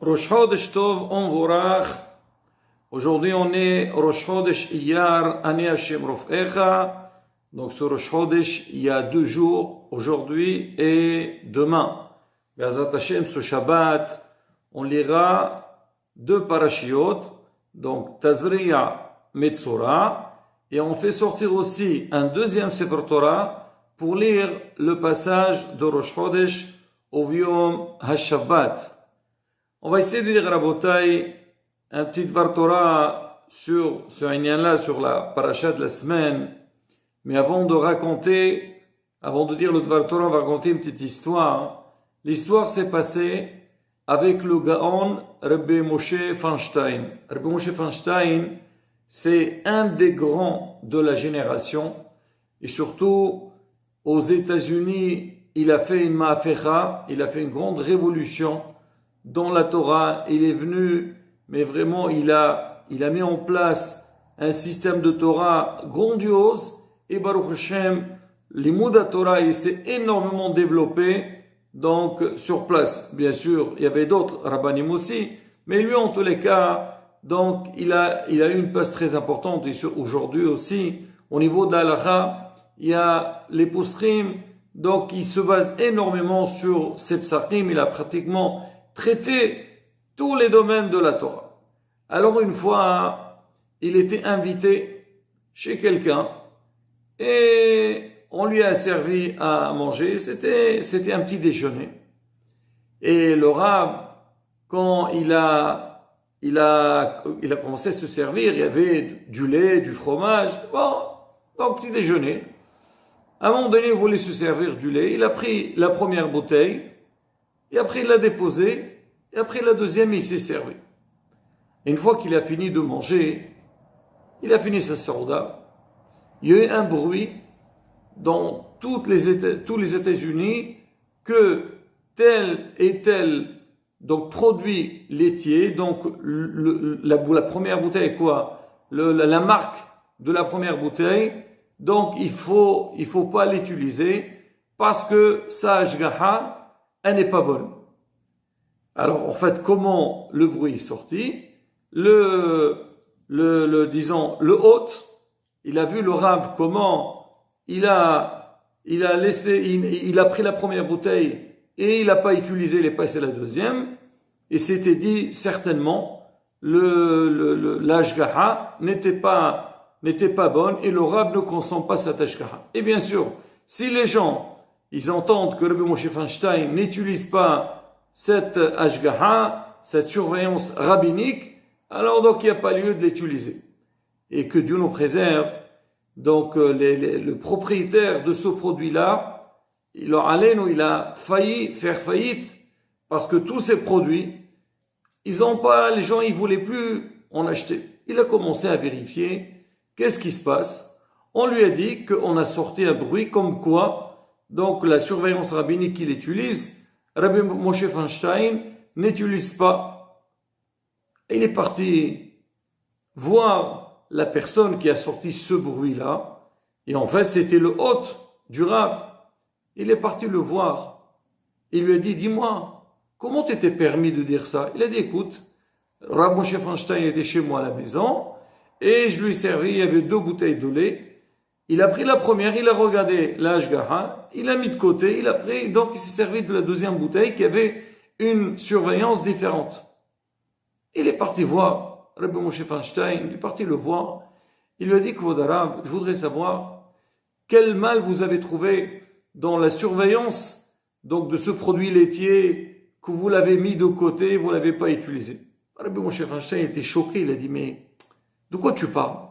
Rosh Chodesh Tov Onvorach. Aujourd'hui, on est Rosh Chodesh Iyar, Ani Hashem Rofecha. Donc, ce Rosh Chodesh, il y a 2 jours, aujourd'hui et demain. Be'ezrat Hashem, ce Shabbat, on lira 2 parashiot. Donc, Tazria, Metzora. Et on fait sortir aussi un deuxième Sefer Torah pour lire le passage de Rosh Chodesh au Yom HaShabbat. On va essayer de lire, Rabotai, un petit Dvar Torah sur ce Inyan-là, sur la paracha de la semaine. Mais avant de dire le Dvar Torah, on va raconter une petite histoire. L'histoire s'est passée avec le Gaon Rabbi Moshe Feinstein. Rabbi Moshe Feinstein, c'est un des grands de la génération. Et surtout, aux États-Unis, il a fait une ma'afecha, il a fait une grande révolution dans la Torah. Il est venu, mais vraiment, il a mis en place un système de Torah grandiose. Et Baruch Hashem, l'Imoud Torah, il s'est énormément développé, donc, sur place. Bien sûr, il y avait d'autres rabbanim aussi, mais lui, en tous les cas, donc, il a eu une place très importante. Et aujourd'hui aussi, au niveau de l'Halacha, il y a les Posrim, donc, il se base énormément sur ces psachim. Il a pratiquement traité tous les domaines de la Torah. Alors, une fois, il était invité chez quelqu'un et on lui a servi à manger. C'était un petit déjeuner. Et le Rav, quand il a commencé à se servir, il y avait du lait, du fromage, un petit déjeuner. À un moment donné, il voulait se servir du lait. Il a pris la première bouteille, et après il l'a déposée, et après la deuxième, il s'est servi. Et une fois qu'il a fini de manger, il a fini sa sorda, il y a eu un bruit dans tous les États-Unis que tel et tel donc produit laitier, donc la première bouteille quoi, la marque de la première bouteille, donc il faut pas l'utiliser parce que sa ashgaha, elle n'est pas bonne. Alors en fait, comment le bruit est sorti? Disons le hôte, il a vu le Rav comment il a pris la première bouteille et il n'a pas utilisé, il est passé la deuxième, et s'était dit certainement l'ashgaha n'était pas bonne et le Rav ne consomme pas cette ashgaha. Et bien sûr, si les gens ils entendent que Rabbi Moshe Feinstein n'utilise pas cette ashgaha, cette surveillance rabbinique, alors donc il n'y a pas lieu de l'utiliser. Et que Dieu nous préserve. Donc le propriétaire de ce produit-là, il a failli faire faillite parce que tous ces produits, les gens ils voulaient plus en acheter. Il a commencé à vérifier qu'est-ce qui se passe. On lui a dit qu'on a sorti un bruit comme quoi, donc la surveillance rabbinique qu'il utilise, Rabbi Moshe Feinstein n'utilise pas. Et il est parti voir la personne qui a sorti ce bruit-là. Et en fait, c'était le hôte du Rav. Il est parti le voir. Il lui a dit, dis-moi, comment t'étais permis de dire ça? Il a dit, écoute, Rabbi Moshe Feinstein était chez moi à la maison et je lui ai servi, il y avait 2 bouteilles de lait. Il a pris la première, il a regardé la ashgaha, il a mis de côté, il a pris, donc il s'est servi de la deuxième bouteille qui avait une surveillance différente. Il est parti voir Rabbi Moshe Feinstein, il est parti le voir. Il lui a dit, Kvod Harav, je voudrais savoir quel mal vous avez trouvé dans la surveillance donc de ce produit laitier que vous l'avez mis de côté, vous l'avez pas utilisé. Rabbi Moshe Feinstein était choqué, il a dit, mais de quoi tu parles?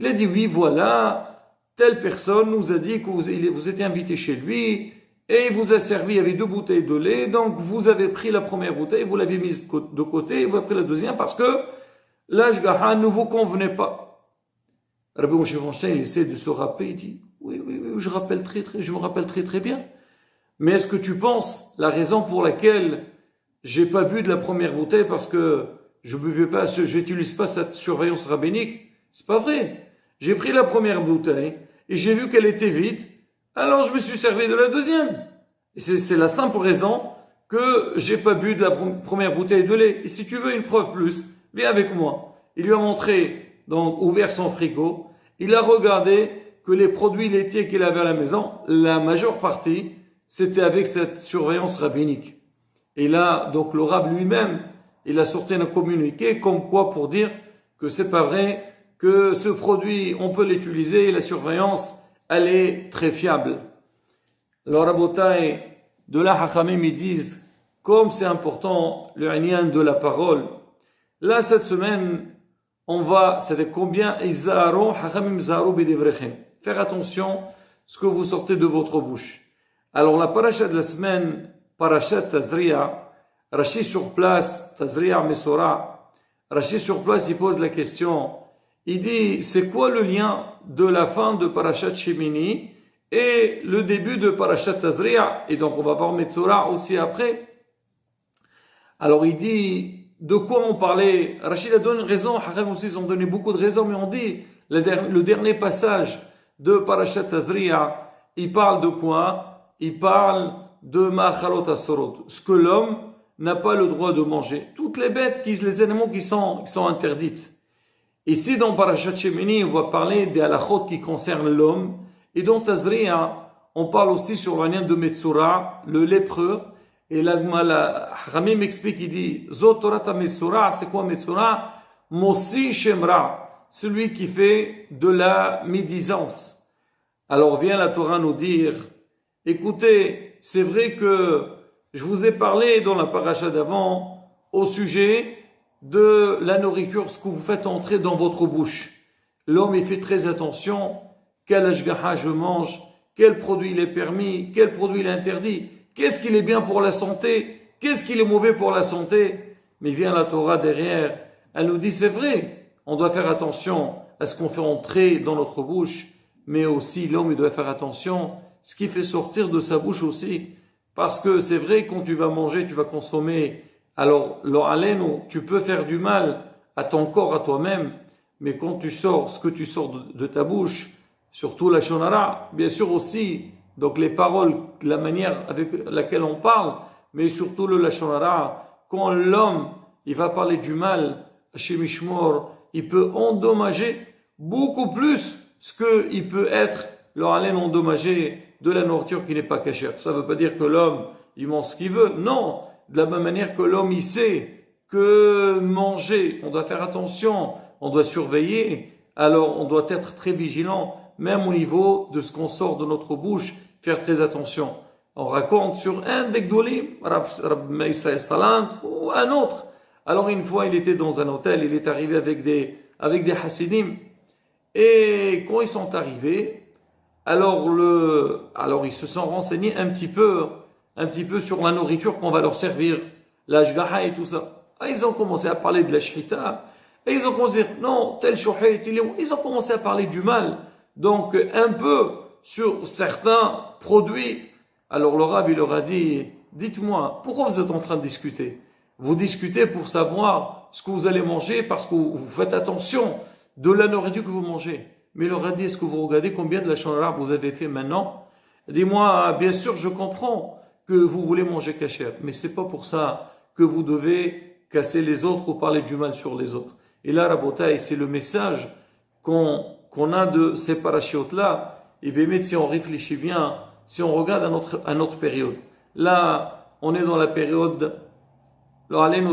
Il a dit, oui, voilà, telle personne nous a dit que vous étiez invité chez lui et il vous a servi, il y avait 2 bouteilles de lait, donc vous avez pris la première bouteille, vous l'avez mise de côté et vous avez pris la deuxième parce que l'ashgaha ne vous convenait pas. Rabbi Moshe Feinstein, il essaie de se rappeler, il dit, oui, je me rappelle très bien. Mais est-ce que tu penses la raison pour laquelle j'ai pas bu de la première bouteille parce que j'utilise pas cette surveillance rabbinique? C'est pas vrai. J'ai pris la première bouteille et j'ai vu qu'elle était vide, alors je me suis servi de la deuxième. Et c'est la simple raison que j'ai pas bu de la première bouteille de lait. Et si tu veux une preuve plus, viens avec moi. Il lui a montré, donc, ouvert son frigo. Il a regardé que les produits laitiers qu'il avait à la maison, la majeure partie, c'était avec cette surveillance rabbinique. Et là, donc, le rabbin lui-même, il a sorti un communiqué comme quoi pour dire que c'est pas vrai, que ce produit, on peut l'utiliser et la surveillance, elle est très fiable. Alors, Rabotai, de là, Hachamim, ils disent, comme c'est important, le inyan de la parole. Là, cette semaine, on va, c'est combien, Izaro, Hachamim Zaro bidevrechem. Faire attention ce que vous sortez de votre bouche. Alors, la paracha de la semaine, parachat Tazria, Rashi sur place, Tazria Mesora, Rashi sur place, il pose la question, il dit, c'est quoi le lien de la fin de parachat Shemini et le début de parachat Tazria? Et donc, on va voir Metzora aussi après. Alors, il dit, de quoi on parlait? Rachid a donné une raison, Hachem aussi, ils ont donné beaucoup de raisons, mais on dit, le dernier passage de parachat Tazria, il parle de quoi? Il parle de Ma'achalot Asorot, ce que l'homme n'a pas le droit de manger. Toutes les bêtes, les animaux qui sont interdites. Ici, dans Parashat Shemini, on va parler des halachot qui concernent l'homme. Et dans Tazria, on parle aussi sur l'année de Metzora, le lépreux. Et là, Hamim m'explique, il dit, Zotorata Metzora, c'est quoi Metzora? Mossi Shemra, celui qui fait de la médisance. Alors vient la Torah nous dire, écoutez, c'est vrai que je vous ai parlé dans la paracha d'avant au sujet de la nourriture, ce que vous faites entrer dans votre bouche. L'homme, il fait très attention, quel ashgaha je mange, quel produit il est permis, quel produit il est interdit, qu'est-ce qu'il est bien pour la santé, qu'est-ce qu'il est mauvais pour la santé. Mais vient la Torah derrière, elle nous dit c'est vrai, on doit faire attention à ce qu'on fait entrer dans notre bouche, mais aussi l'homme, il doit faire attention à ce qu'il fait sortir de sa bouche aussi. Parce que c'est vrai, quand tu vas manger, tu vas consommer, alors, tu peux faire du mal à ton corps, à toi-même, mais quand tu sors ce que tu sors de ta bouche, surtout la shonara, bien sûr aussi, donc les paroles, la manière avec laquelle on parle, mais surtout le lashonara, quand l'homme, il va parler du mal, chez Mishmor, il peut endommager beaucoup plus ce qu'il peut être, endommagé de la nourriture qui n'est pas cachère. Ça ne veut pas dire que l'homme, il mange ce qu'il veut, non. De la même manière que l'homme, il sait que manger, on doit faire attention, on doit surveiller, alors on doit être très vigilant, même au niveau de ce qu'on sort de notre bouche, faire très attention. On raconte sur un des Gdolim, Rab Meïssa Salant, ou un autre. Alors une fois, il était dans un hôtel, il est arrivé avec des Hasidim, et quand ils sont arrivés, alors ils se sont renseignés un petit peu sur la nourriture qu'on va leur servir, l'ashgaha et tout ça. Et ils ont commencé à parler de la shhita, et ils ont commencé à dire, non, tel shouhit, ils ont commencé à parler du mal. Donc, un peu sur certains produits. Alors, le Rav, il leur a dit, dites-moi, pourquoi vous êtes en train de discuter? Vous discutez pour savoir ce que vous allez manger parce que vous faites attention de la nourriture que vous mangez. Mais il leur a dit, est-ce que vous regardez combien de la shonara vous avez fait maintenant? Dis-moi, bien sûr, je comprends que vous voulez manger cachère, mais c'est pas pour ça que vous devez casser les autres ou parler du mal sur les autres. Et là, Rabotai, c'est le message qu'on a de ces parachutes-là. Et bien, si on réfléchit bien, si on regarde à notre période, là, on est dans la période,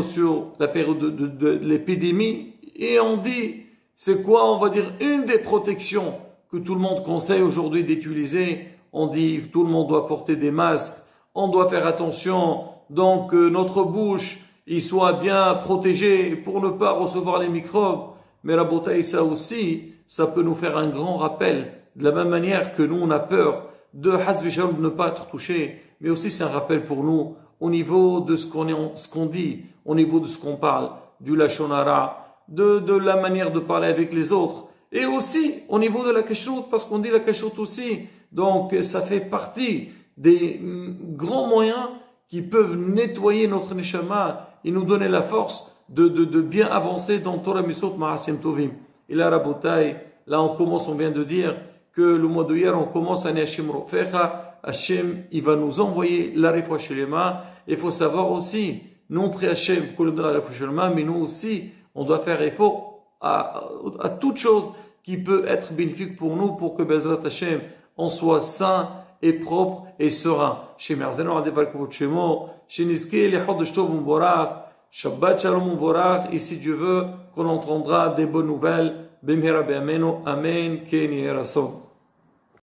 sur la période de l'épidémie, et on dit, c'est quoi, on va dire, une des protections que tout le monde conseille aujourd'hui d'utiliser. On dit, tout le monde doit porter des masques, on doit faire attention, donc notre bouche, il soit bien protégée pour ne pas recevoir les microbes. Mais la beauté, ça aussi, ça peut nous faire un grand rappel. De la même manière que nous, on a peur de ne pas être touché, mais aussi c'est un rappel pour nous au niveau de ce qu'on dit, au niveau de ce qu'on parle, du lachonara, de la manière de parler avec les autres, et aussi au niveau de la kashrut, parce qu'on dit la kashrut aussi. Donc ça fait partie des grands moyens qui peuvent nettoyer notre neshama et nous donner la force de bien avancer dans Torah Misot Ma'asim Tovim. Et là, Rabotai, là on vient de dire que le mois de hier, on commence à Neashim Rofecha, Hachem, il va nous envoyer la Refoua Shelema. Il faut savoir aussi, nous on prie Hachem pour nous donner la Refoua Shelema, mais nous aussi, on doit faire effort à toute chose qui peut être bénéfique pour nous, pour que Bezrat Hachem, on soit sain et propre et serein. Chez Merzeno, à Devalkot Shemo, chez Niske, les Chodesh Tov Mvorach, Shabbat Shalom Mvorach, et si Dieu veut, qu'on entendra des bonnes nouvelles. Bimhera Be'ameno, Amen, Ken Yerason.